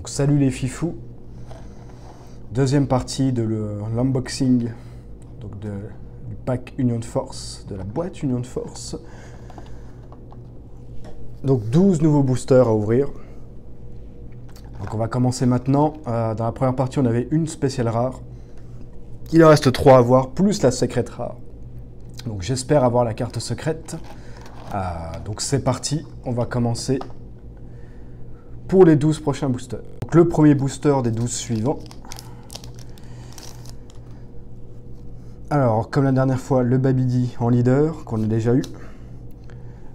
Donc salut les fifous, deuxième partie de l'unboxing du pack Union de Force, de la boîte Union de Force. Donc 12 nouveaux boosters à ouvrir. Donc on va commencer maintenant. Dans la première partie on avait une spéciale rare. Il en reste 3 à avoir, plus la secrète rare. Donc j'espère avoir la carte secrète. Donc c'est parti, on va commencer pour les 12 prochains boosters. Donc le premier booster des 12 suivants. Alors, comme la dernière fois, le Babidi en leader, qu'on a déjà eu.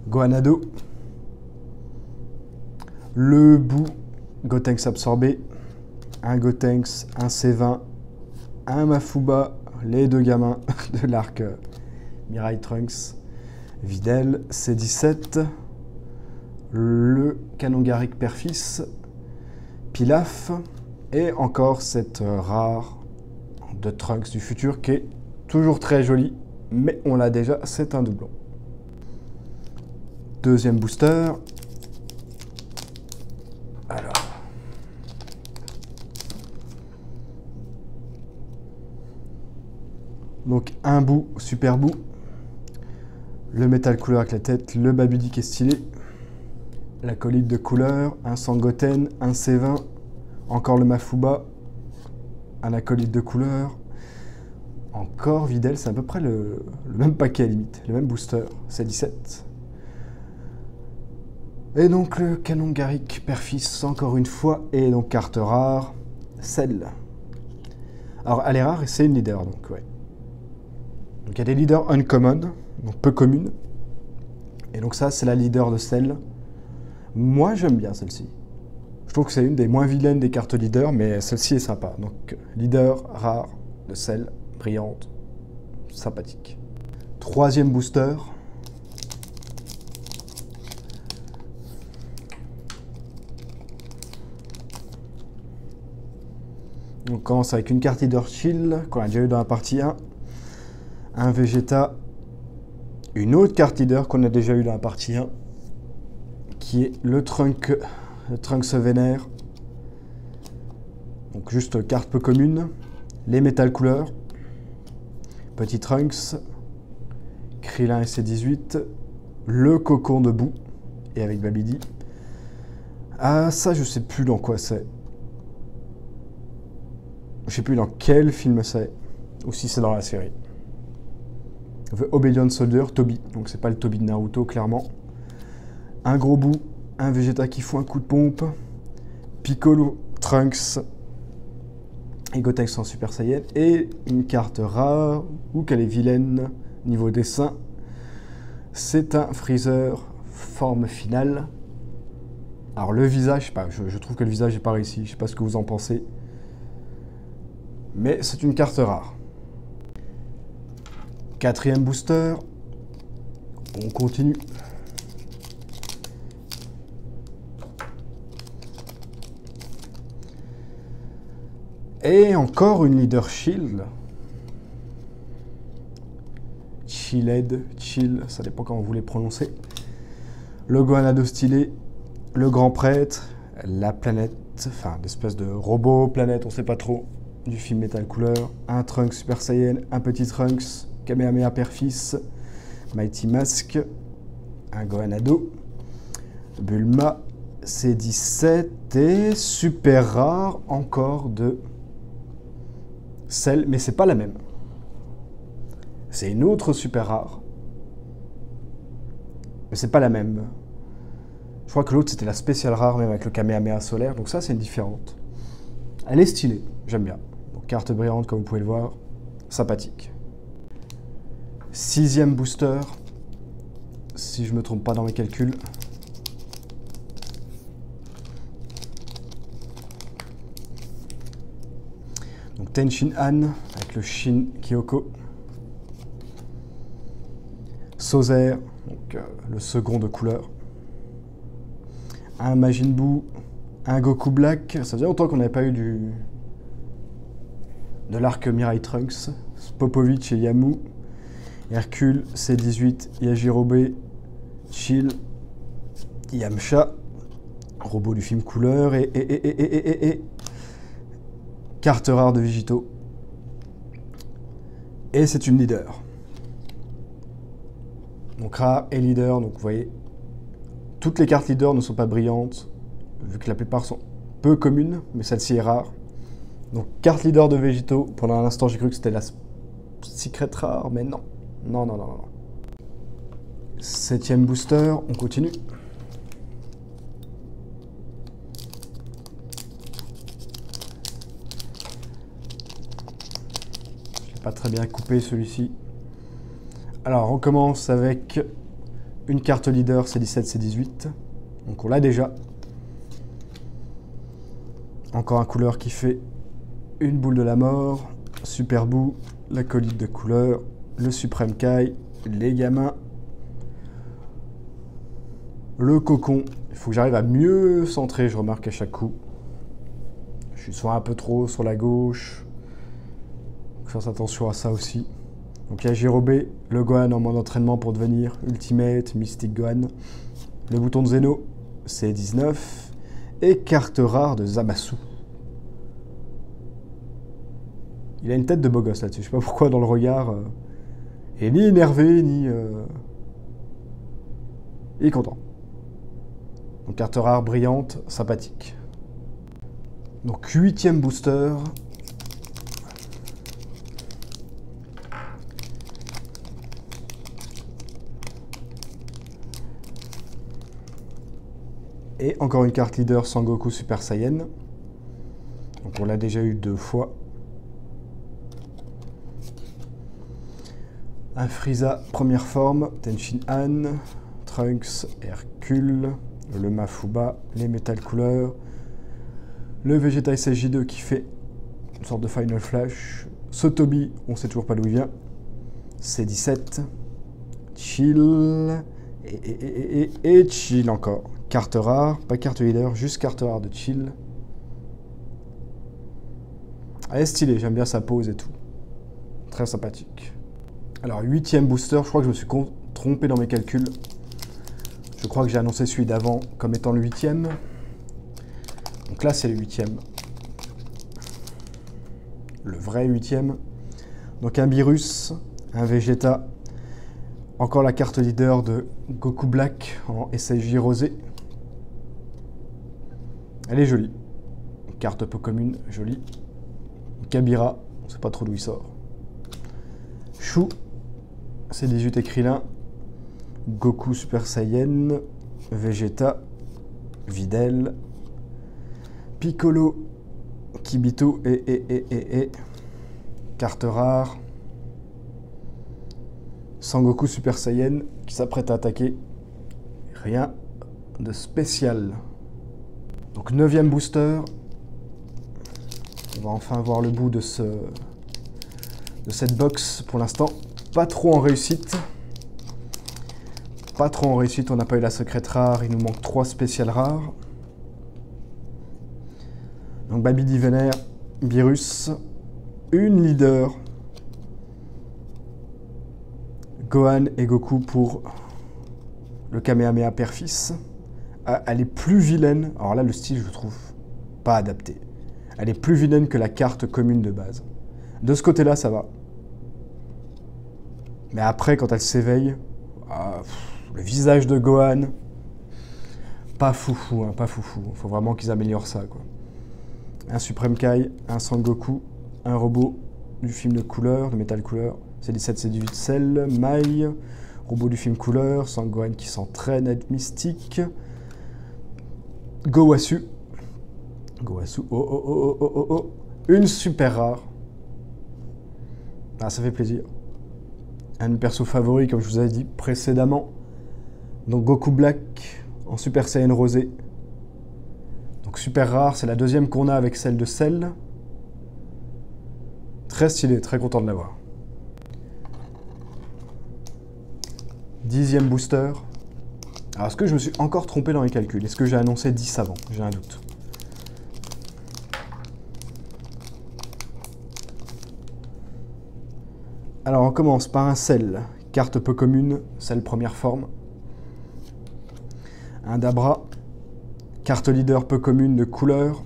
Goanado. Le Boo, Gotenks absorbé. Un Gotenks, un C20, un Mafuba, les deux gamins de l'arc Mirai Trunks. Videl, C17. Le Canon Garrick Père-Fils, Pilaf, et encore cette rare de Trunks du futur qui est toujours très jolie, mais on l'a déjà, c'est un doublon. Deuxième booster. Alors. Donc un Boo, super Boo. Le métal couleur avec la tête, le Babidi qui est stylé. L'acolyte de couleur, un Sangoten, un C20, encore le Mafuba, un acolyte de couleur, encore Videl, c'est à peu près le même paquet à limite, le même booster, C17. Et donc le Canon Garrick Père-Fils, encore une fois, et donc carte rare, celle. Alors elle est rare et c'est une leader, donc ouais. Donc il y a des leaders uncommon, donc peu communes, et donc ça c'est la leader de celle. Moi, j'aime bien celle-ci. Je trouve que c'est une des moins vilaines des cartes leader, mais celle-ci est sympa. Donc, leader rare de celle, brillante, sympathique. Troisième booster. On commence avec une carte leader chill, qu'on a déjà eu dans la partie 1. Un Vegeta. Une autre carte leader qu'on a déjà eu dans la partie 1. Qui est le Trunks vénère. Donc juste carte peu commune. Les métal couleurs. Petit Trunks. Krillin SC18. Le cocon de Boo. Et avec Babidi. Ah, ça, je sais plus dans quoi c'est. Je sais plus dans quel film c'est. Ou si c'est dans la série. The Obedient Soldier, Toby. Donc c'est pas le Toby de Naruto, clairement. Un gros Boo, un Vegeta qui fout un coup de pompe, Piccolo, Trunks et Gotenks en Super Saiyan, et une carte rare, ou qu'elle est vilaine, niveau dessin, c'est un Freezer forme finale. Alors le visage, je sais pas, je trouve que le visage n'est pas réussi, je sais pas ce que vous en pensez, mais c'est une carte rare. Quatrième booster, on continue. Et encore une leader shield. Chilled, chill, ça dépend comment vous les prononcez. Le Goanado stylé, le grand prêtre, la planète, enfin l'espèce de robot planète, on sait pas trop, du film Metal Couleur. Un Trunks Super Saiyan, un petit Trunks, Kamehameha Père-Fils, Mighty Mask, un Goanado, Bulma, C17 et super rare encore de celle, mais c'est pas la même. C'est une autre super rare. Mais c'est pas la même. Je crois que l'autre c'était la spéciale rare, même avec le Kamehameha solaire. Donc ça c'est une différente. Elle est stylée, j'aime bien. Donc, carte brillante comme vous pouvez le voir. Sympathique. Sixième booster. Si je me trompe pas dans mes calculs. Donc Tenshin Han avec le Shin Kyoko. Sozer, donc le second de couleur. Un Majin Buu, un Goku Black. Ça faisait longtemps qu'on n'avait pas eu de l'arc Mirai Trunks. Popovich et Yamu. Hercule, C18, Yajirobe, Chill, Yamcha. Robot du film couleur et carte rare de Végétaux. Et c'est une leader. Donc rare et leader, donc vous voyez, toutes les cartes leader ne sont pas brillantes, vu que la plupart sont peu communes, mais celle-ci est rare. Donc carte leader de Végétaux, pendant un instant j'ai cru que c'était la secret rare, mais non. Non, non, non, non. 7e booster, on continue. Je l'ai pas très bien coupé celui-ci. Alors on commence avec une carte leader C17, C18. Donc on l'a déjà. Encore un couleur qui fait une boule de la mort, Super Boo, l'acolyte de couleur, le Suprême Kai, les gamins, le cocon. Il faut que j'arrive à mieux centrer, je remarque à chaque coup. Je suis soit un peu trop sur la gauche. Faut faire attention à ça aussi. Donc il y a Jérobé, le Gohan en mode entraînement pour devenir Ultimate, Mystic Gohan. Le bouton de Zeno, c'est 19. Et carte rare de Zamasu. Il a une tête de beau gosse là-dessus. Je sais pas pourquoi dans le regard. Il est ni énervé, ni... Il est content. Donc carte rare brillante, sympathique. Donc 8e booster. Et encore une carte leader Sangoku Super Saiyan. Donc on l'a déjà eu 2 fois. Un Frieza première forme, Tenshin Han, Trunks, Hercule, le Mafuba, les Metal Couleurs, le Vegeta SSJ2 qui fait une sorte de Final Flash, Sotobi, on sait toujours pas d'où il vient, C17, Chill, et Chill encore. Carte rare, pas carte leader, juste carte rare de Chill. Elle est stylée, j'aime bien sa pose et tout. Très sympathique. Alors, 8e booster, je crois que je me suis trompé dans mes calculs. Je crois que j'ai annoncé celui d'avant comme étant le 8e. Donc là, c'est le 8e. Le vrai 8e. Donc un Beerus, un Vegeta. Encore la carte leader de Goku Black en SSJ rosé. Elle est jolie. Une carte peu commune, jolie. Kabira, on ne sait pas trop d'où il sort. Chou, C18 et Krillin. Goku Super Saiyan. Vegeta. Videl. Piccolo. Kibito et. Carte rare. Sangoku Super Saiyan qui s'apprête à attaquer. Rien de spécial. Donc 9e booster. On va enfin voir le bout de cette box pour l'instant. Pas trop en réussite. Pas trop en réussite, on n'a pas eu la secrète rare, il nous manque 3 spéciales rares. Donc Babidi Vénère, Beerus, une leader. Gohan et Goku pour le Kamehameha Père-Fils. Elle est plus vilaine, alors là le style je le trouve pas adapté. Elle est plus vilaine que la carte commune de base. De ce côté-là, ça va. Mais après, quand elle s'éveille, le visage de Gohan, pas foufou, hein, pas foufou. Faut vraiment qu'ils améliorent ça, quoi. Un Suprême Kai, un Sangoku, un robot du film de couleur, de métal couleur, C17, C18 Cell, Mai, robot du film couleur, Sangohan qui s'entraîne à être mystique, Gowasu, une super rare. Ah, ça fait plaisir. Un perso favori, comme je vous avais dit précédemment. Donc Goku Black en Super Saiyan rosé. Donc super rare, c'est la deuxième qu'on a avec celle de Cell. Très stylé, très content de l'avoir. 10e booster. Alors, est-ce que je me suis encore trompé dans les calculs? Est-ce que j'ai annoncé 10 avant? J'ai un doute. Alors, on commence par un Cell. Carte peu commune, Cell première forme. Un Dabra. Carte leader peu commune de couleur.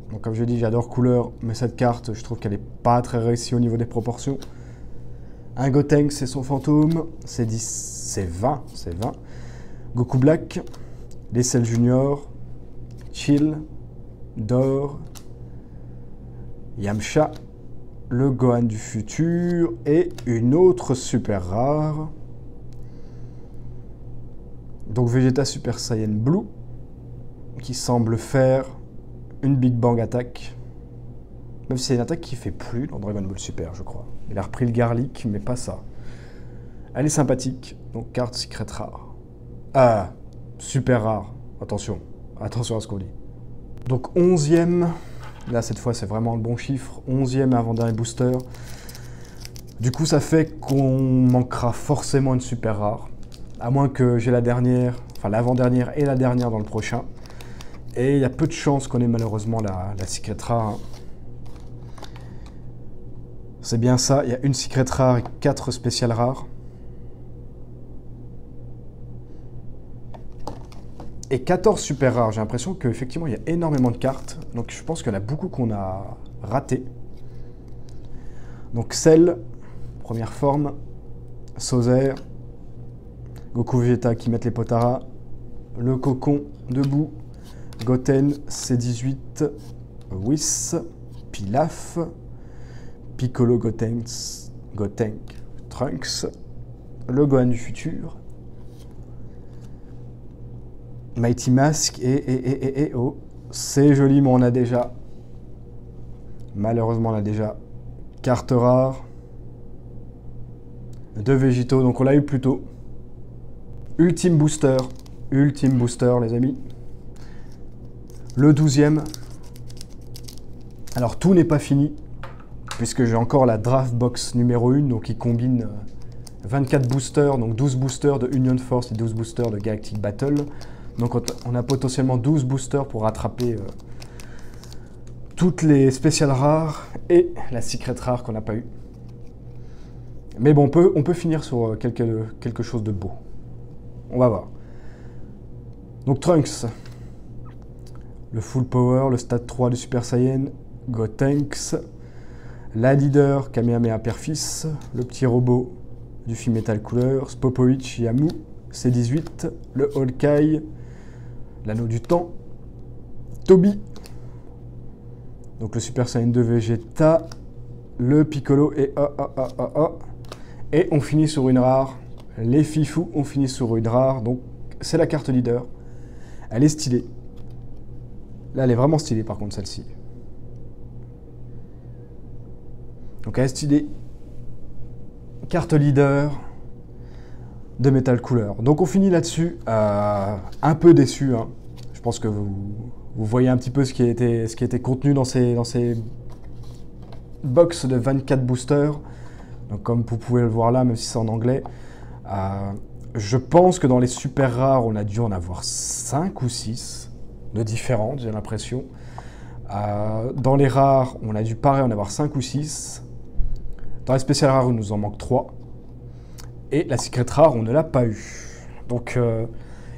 Donc comme je dis, j'adore couleur, mais cette carte, je trouve qu'elle n'est pas très réussie au niveau des proportions. Un Gotenks et son fantôme, c'est 10, c'est 20, c'est 20. Goku Black, les Cell Junior, Chill, Dor, Yamcha, le Gohan du futur et une autre super rare. Donc Vegeta Super Saiyan Blue, qui semble faire une Big Bang attaque. Même si c'est une attaque qui fait plus dans Dragon Ball Super, je crois. Il a repris le Garlic, mais pas ça. Elle est sympathique, donc carte secret rare. Ah, super rare. Attention, attention à ce qu'on dit. Donc 11e, là cette fois c'est vraiment le bon chiffre, 11e avant-dernier booster. Du coup ça fait qu'on manquera forcément une super rare. À moins que j'ai la dernière, enfin l'avant-dernière et la dernière dans le prochain. Et il y a peu de chances qu'on ait malheureusement la secret rare. Hein. C'est bien ça, il y a une secret rare et 4 spéciales rares. Et 14 super rares. J'ai l'impression qu'effectivement il y a énormément de cartes. Donc je pense qu'il y en a beaucoup qu'on a raté. Donc Cell, première forme. Sauzer. Goku Vegeta qui mettent les Potara. Le Cocon debout. Goten, C18. Whis. Pilaf. Piccolo Gotenks. Gotenk. Trunks. Le Gohan du futur. Mighty Mask et oh, c'est joli, mais on a déjà, malheureusement on a déjà, carte rare de Végétaux, donc on l'a eu plus tôt. Ultime booster les amis. Le 12e. Alors tout n'est pas fini, puisque j'ai encore la Draft Box numéro 1, donc qui combine 24 boosters, donc 12 boosters de Union Force et 12 boosters de Galactic Battle. Donc on a potentiellement 12 boosters pour rattraper toutes les spéciales rares et la secret rare qu'on n'a pas eu. Mais bon, on peut finir sur quelque chose de beau. On va voir. Donc Trunks, le full power, le stade 3 du Super Saiyan, Gotenks, la leader Kamehameha Père-Fils, le petit robot du film Metal Cooler, Spopovich Yamu, C18, le Hawkeye, l'anneau du temps, Toby, donc le Super Saiyan 2 Vegeta, le Piccolo et et on finit sur une rare. Les Fifous, on finit sur une rare, donc c'est la carte leader. Elle est stylée. Là, elle est vraiment stylée par contre celle-ci. Donc elle est stylée. Carte leader de Metal Cooler. Donc on finit là-dessus, un peu déçu. Hein. Je pense que vous voyez un petit peu ce qui était contenu dans ces box de 24 boosters. Donc comme vous pouvez le voir là, même si c'est en anglais, je pense que dans les super rares, on a dû en avoir 5 ou 6 de différentes, j'ai l'impression. Dans les rares, on a dû pareil en avoir 5 ou 6. Dans les spéciales rares, il nous en manque 3. Et la secret rare, on ne l'a pas eu. Donc,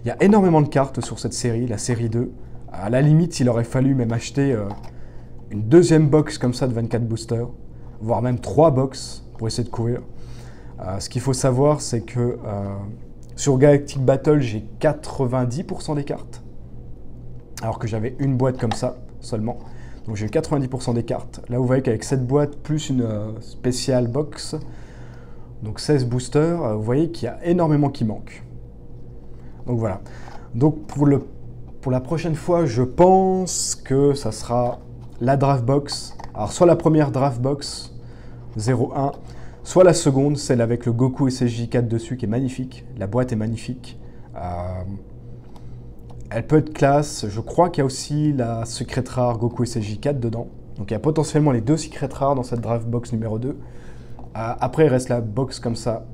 il y a énormément de cartes sur cette série, la série 2. À la limite, il aurait fallu même acheter une deuxième box comme ça de 24 boosters, voire même 3 box pour essayer de courir. Ce qu'il faut savoir, c'est que sur Galactic Battle, j'ai 90% des cartes, alors que j'avais une boîte comme ça seulement. Donc j'ai 90% des cartes. Là, vous voyez qu'avec cette boîte, plus une spéciale box, donc 16 boosters, vous voyez qu'il y a énormément qui manque. Donc voilà. Donc pour la prochaine fois, je pense que ça sera la draft box. Alors soit la première draft box 0-1, soit la seconde, celle avec le Goku SSJ4 dessus qui est magnifique. La boîte est magnifique. Elle peut être classe. Je crois qu'il y a aussi la secret rare Goku SSJ4 dedans. Donc il y a potentiellement les 2 secrets rares dans cette draft box numéro 2. Après, il reste la box comme ça,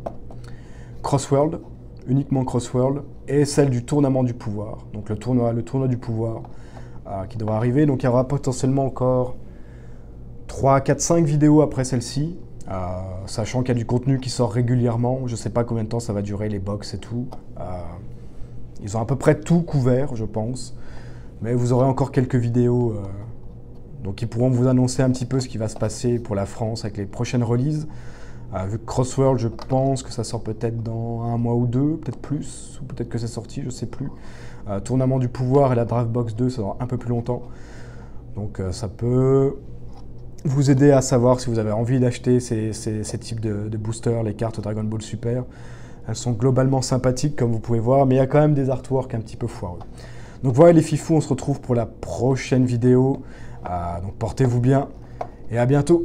Crossworld, uniquement Crossworld, et celle du tournament du pouvoir. Donc le tournoi du pouvoir qui devra arriver. Donc il y aura potentiellement encore 3, 4, 5 vidéos après celle-ci, sachant qu'il y a du contenu qui sort régulièrement. Je ne sais pas combien de temps ça va durer, les box et tout. Ils ont à peu près tout couvert, je pense. Mais vous aurez encore quelques vidéos. Donc ils pourront vous annoncer un petit peu ce qui va se passer pour la France avec les prochaines releases. Vu que Crossworld, je pense que ça sort peut-être dans 1 mois ou 2, peut-être plus, ou peut-être que c'est sorti, je sais plus. Tournament du pouvoir et la Draft Box 2, ça aura un peu plus longtemps. Donc ça peut vous aider à savoir si vous avez envie d'acheter ces types de boosters, les cartes Dragon Ball Super. Elles sont globalement sympathiques, comme vous pouvez voir, mais il y a quand même des artworks un petit peu foireux. Donc voilà les fifous, on se retrouve pour la prochaine vidéo. Donc portez-vous bien et à bientôt.